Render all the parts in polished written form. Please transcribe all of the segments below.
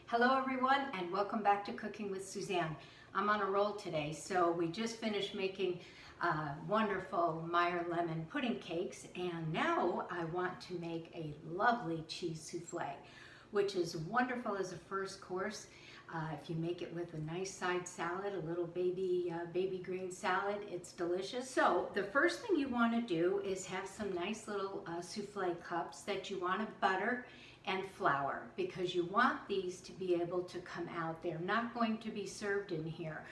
Hello everyone and welcome back to Cooking with Suzanne. I'm on a roll today, so we just finished making wonderful Meyer lemon pudding cakes, and now I want to make a lovely cheese souffle, which is wonderful as a first course. If you make it with a nice side salad, a little baby green salad, it's delicious. So the first thing you want to do is have some nice little souffle cups that you want to butter and flour, because you want these to be able to come out. They're not going to be served in here.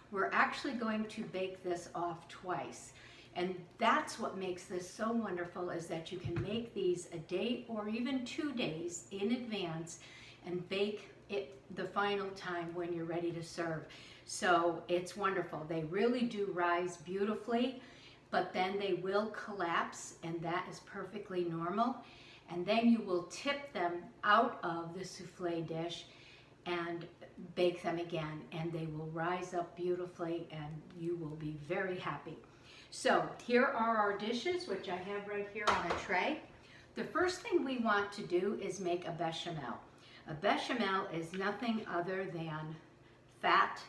We're actually going to bake this off twice. And that's what makes this so wonderful, is that you can make these a day or even 2 days in advance and bake it the final time when you're ready to serve. So it's wonderful. They really do rise beautifully, but then they will collapse, and that is perfectly normal. And then you will tip them out of the souffle dish and bake them again, and they will rise up beautifully and you will be very happy. So here are our dishes, which I have right here on a tray. The first thing we want to do is make a bechamel. A bechamel is nothing other than fat,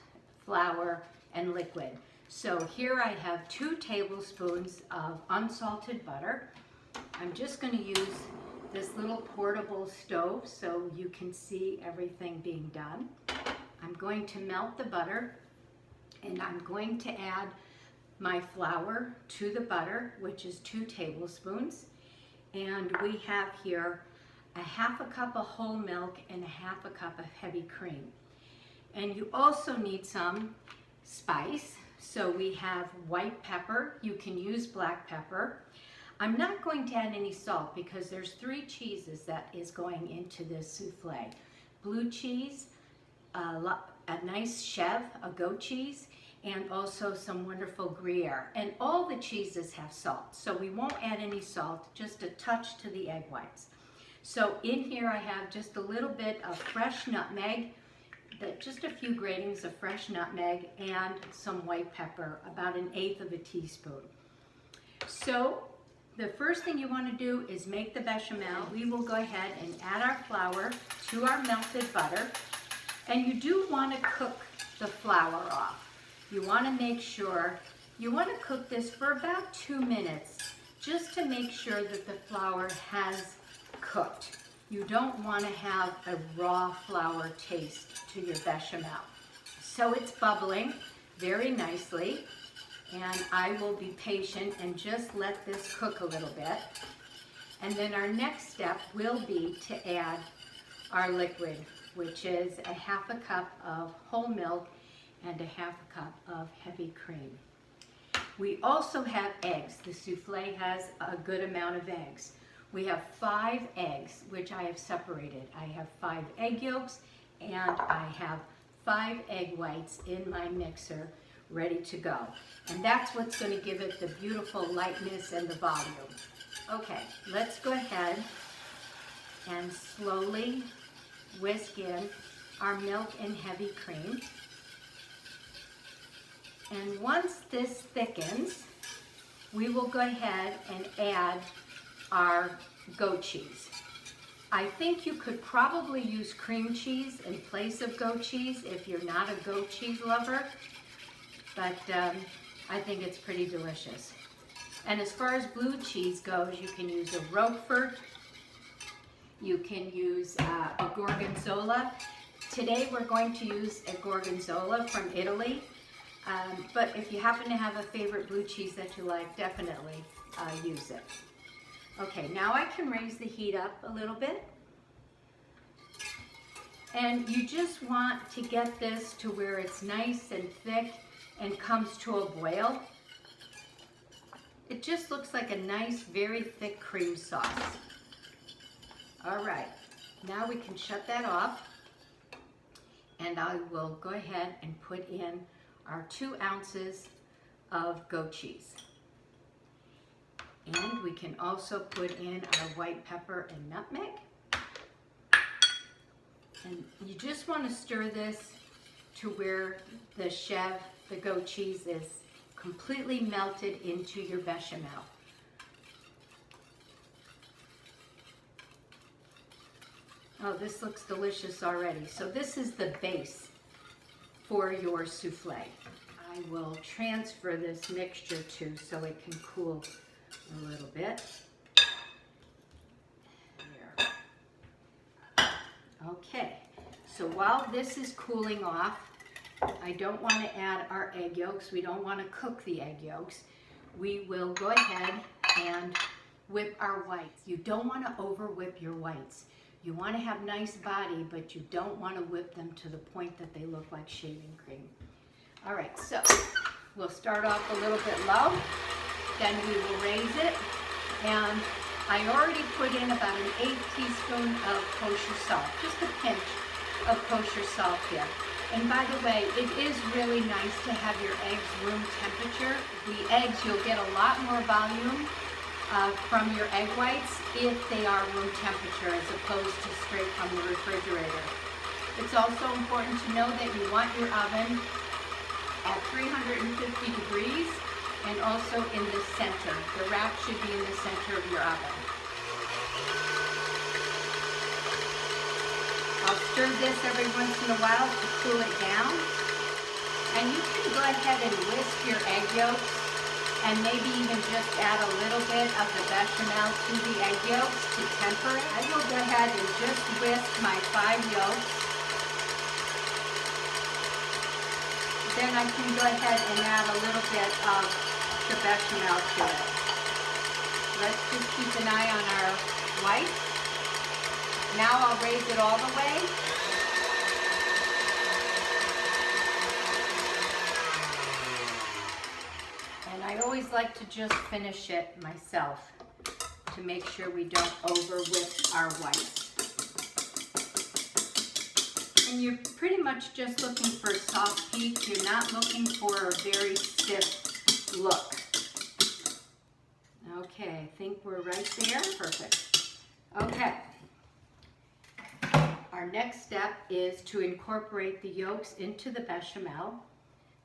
flour, and liquid. So here I have 2 tablespoons of unsalted butter. I'm just going to use this little portable stove so you can see everything being done. I'm going to melt the butter, and I'm going to add my flour to the butter, which is 2 tablespoons. And we have here a 1/2 cup of whole milk and a 1/2 cup of heavy cream. And you also need some spice. So we have white pepper. You can use black pepper. I'm not going to add any salt because there's 3 cheeses that is going into this souffle. Blue cheese, a nice Chèvre, a goat cheese, and also some wonderful Gruyere. And all the cheeses have salt, so we won't add any salt, just a touch to the egg whites. So in here I have just a little bit of fresh nutmeg, just a few gratings of fresh nutmeg, and some white pepper, about 1/8 teaspoon. So the first thing you want to do is make the bechamel. We will go ahead and add our flour to our melted butter. And you do want to cook the flour off. You want to make sure, you want to cook this for about 2 minutes, just to make sure that the flour has cooked. You don't want to have a raw flour taste to your bechamel. So it's bubbling very nicely. And I will be patient and just let this cook a little bit. And then our next step will be to add our liquid, which is a 1/2 cup of whole milk and a 1/2 cup of heavy cream. We also have eggs. The souffle has a good amount of eggs. We have 5 eggs, which I have separated. I have 5 egg yolks, and I have 5 egg whites in my mixer, ready to go. And that's what's going to give it the beautiful lightness and the volume. Okay, let's go ahead and slowly whisk in our milk and heavy cream. And once this thickens, we will go ahead and add our goat cheese. I think you could probably use cream cheese in place of goat cheese if you're not a goat cheese lover. But I think it's pretty delicious. And as far as blue cheese goes, you can use a Roquefort, you can use a Gorgonzola. Today we're going to use a Gorgonzola from Italy, but if you happen to have a favorite blue cheese that you like, definitely use it. Okay, now I can raise the heat up a little bit. And you just want to get this to where it's nice and thick and comes to a boil. It just looks like a nice, very thick cream sauce. All right, now we can shut that off, and I will go ahead and put in our 2 ounces of goat cheese. And we can also put in our white pepper and nutmeg. And you just want to stir this to where the Chèvre, the goat cheese, is completely melted into your bechamel. Oh, this looks delicious already. So this is the base for your souffle. I will transfer this mixture too so it can cool a little bit. There. Okay, so while this is cooling off, I don't want to add our egg yolks. We don't want to cook the egg yolks. We will go ahead and whip our whites. You don't want to over whip your whites. You want to have nice body, but you don't want to whip them to the point that they look like shaving cream. All right, so we'll start off a little bit low, then we will raise it, and I already put in about an 1/8 teaspoon of kosher salt, just a pinch of kosher salt here. And by the way, it is really nice to have your eggs room temperature. The eggs, you'll get a lot more volume from your egg whites if they are room temperature as opposed to straight from the refrigerator. It's also important to know that you want your oven at 350 degrees and also in the center. The wrap should be in the center of your oven. I'll stir this every once in a while to cool it down. And you can go ahead and whisk your egg yolks and maybe even just add a little bit of the bechamel to the egg yolks to temper it. I will go ahead and just whisk my 5 yolks. Then I can go ahead and add a little bit of the bechamel to it. Let's just keep an eye on our whites. Now I'll raise it all the way. And I always like to just finish it myself to make sure we don't over whip our whites. And you're pretty much just looking for a soft peak. You're not looking for a very stiff look. Okay, I think we're right there. Perfect. Okay. Our next step is to incorporate the yolks into the bechamel.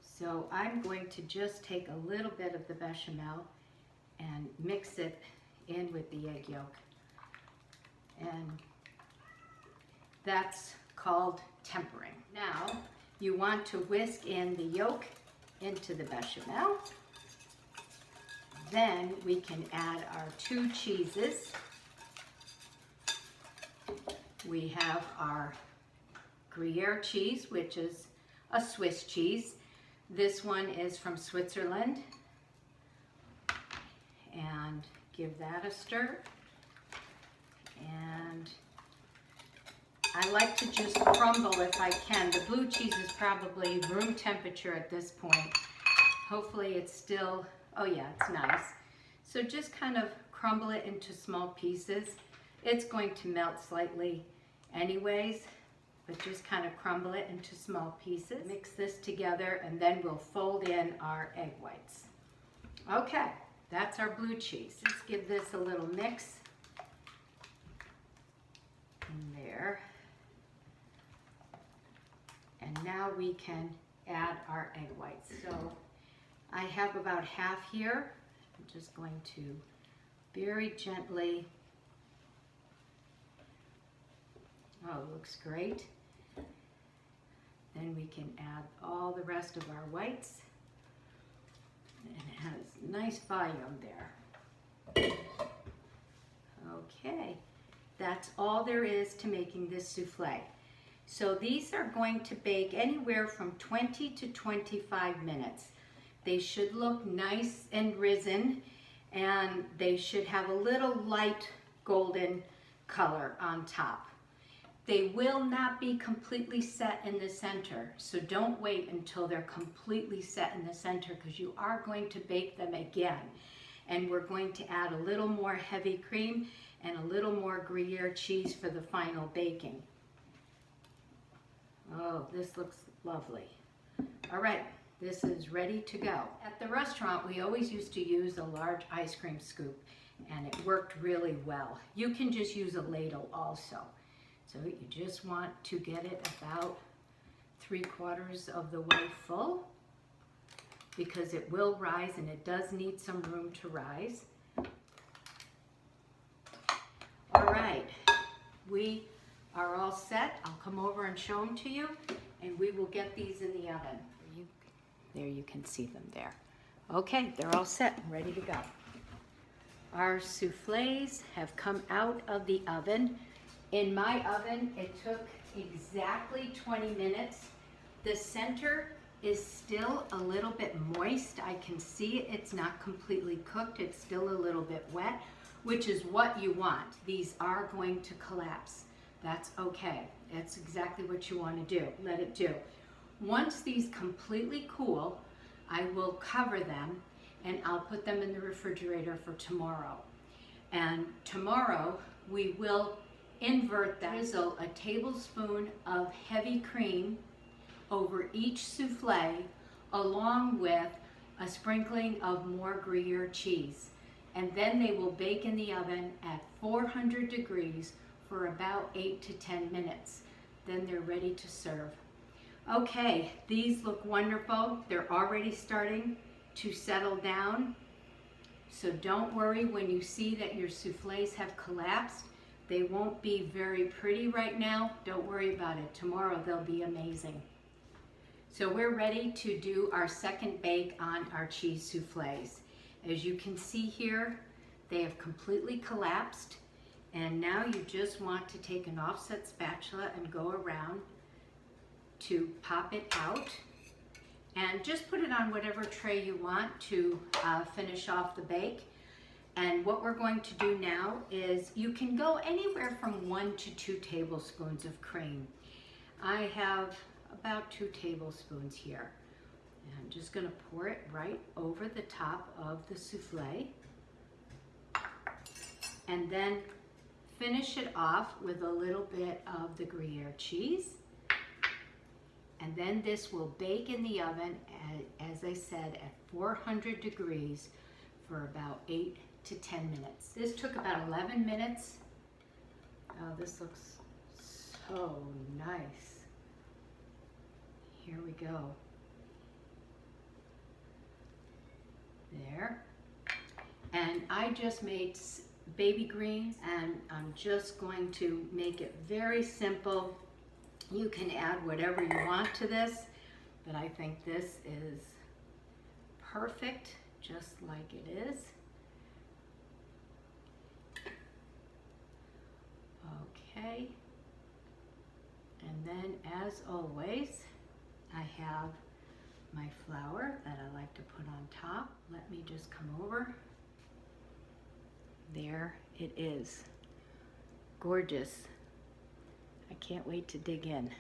So I'm going to just take a little bit of the bechamel and mix it in with the egg yolk. And that's called tempering. Now you want to whisk in the yolk into the bechamel. Then we can add our 2 cheeses. We have our Gruyere cheese, which is a Swiss cheese. This one is from Switzerland. And give that a stir. And I like to just crumble if I can. The blue cheese is probably room temperature at this point. Hopefully it's still, oh yeah, it's nice. So just kind of crumble it into small pieces. It's going to melt slightly anyways, but just kind of crumble it into small pieces. Mix this together and then we'll fold in our egg whites. Okay, that's our blue cheese. Let's give this a little mix in there. And now we can add our egg whites. So I have about half here. I'm just going to very gently. Oh, it looks great. Then we can add all the rest of our whites. And it has nice volume there. Okay, that's all there is to making this souffle. So these are going to bake anywhere from 20 to 25 minutes. They should look nice and risen, and they should have a little light golden color on top. They will not be completely set in the center, so don't wait until they're completely set in the center because you are going to bake them again. And we're going to add a little more heavy cream and a little more Gruyere cheese for the final baking. Oh, this looks lovely. All right, this is ready to go. At the restaurant, we always used to use a large ice cream scoop, and it worked really well. You can just use a ladle also. So you just want to get it about 3/4 of the way full because it will rise and it does need some room to rise. All right, we are all set. I'll come over and show them to you, and we will get these in the oven. There you can see them there. Okay, they're all set and ready to go. Our soufflés have come out of the oven. In my oven, it took exactly 20 minutes. The center is still a little bit moist. I can see it's not completely cooked. It's still a little bit wet, which is what you want. These are going to collapse. That's okay. That's exactly what you want to do. Let it do. Once these completely cool, I will cover them and I'll put them in the refrigerator for tomorrow. And tomorrow we will invert that. Drizzle a tablespoon of heavy cream over each soufflé along with a sprinkling of more Gruyere cheese. And then they will bake in the oven at 400 degrees for about 8 to 10 minutes. Then they're ready to serve. Okay, these look wonderful. They're already starting to settle down. So don't worry when you see that your soufflés have collapsed. They won't be very pretty right now. Don't worry about it. Tomorrow they'll be amazing. So we're ready to do our second bake on our cheese soufflés. As you can see here, they have completely collapsed. And now you just want to take an offset spatula and go around to pop it out. And just put it on whatever tray you want to finish off the bake. And what we're going to do now is you can go anywhere from 1 to 2 tablespoons of cream. I have about 2 tablespoons here. And I'm just going to pour it right over the top of the soufflé. And then finish it off with a little bit of the Gruyere cheese. And then this will bake in the oven, as I said, at 400 degrees for about 8 to 10 minutes. This took about 11 minutes. Oh, this looks so nice. Here we go. There. And I just made baby greens, and I'm just going to make it very simple. You can add whatever you want to this, but I think this is perfect, just like it is. Okay, and then as always, I have my flour that I like to put on top. Let me just come over. There it is. Gorgeous. I can't wait to dig in.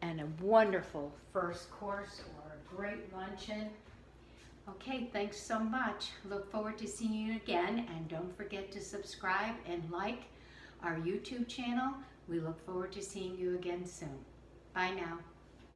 And a wonderful first course or a great luncheon. Okay, thanks so much. Look forward to seeing you again, and don't forget to subscribe and like our YouTube channel. We look forward to seeing you again soon. Bye now.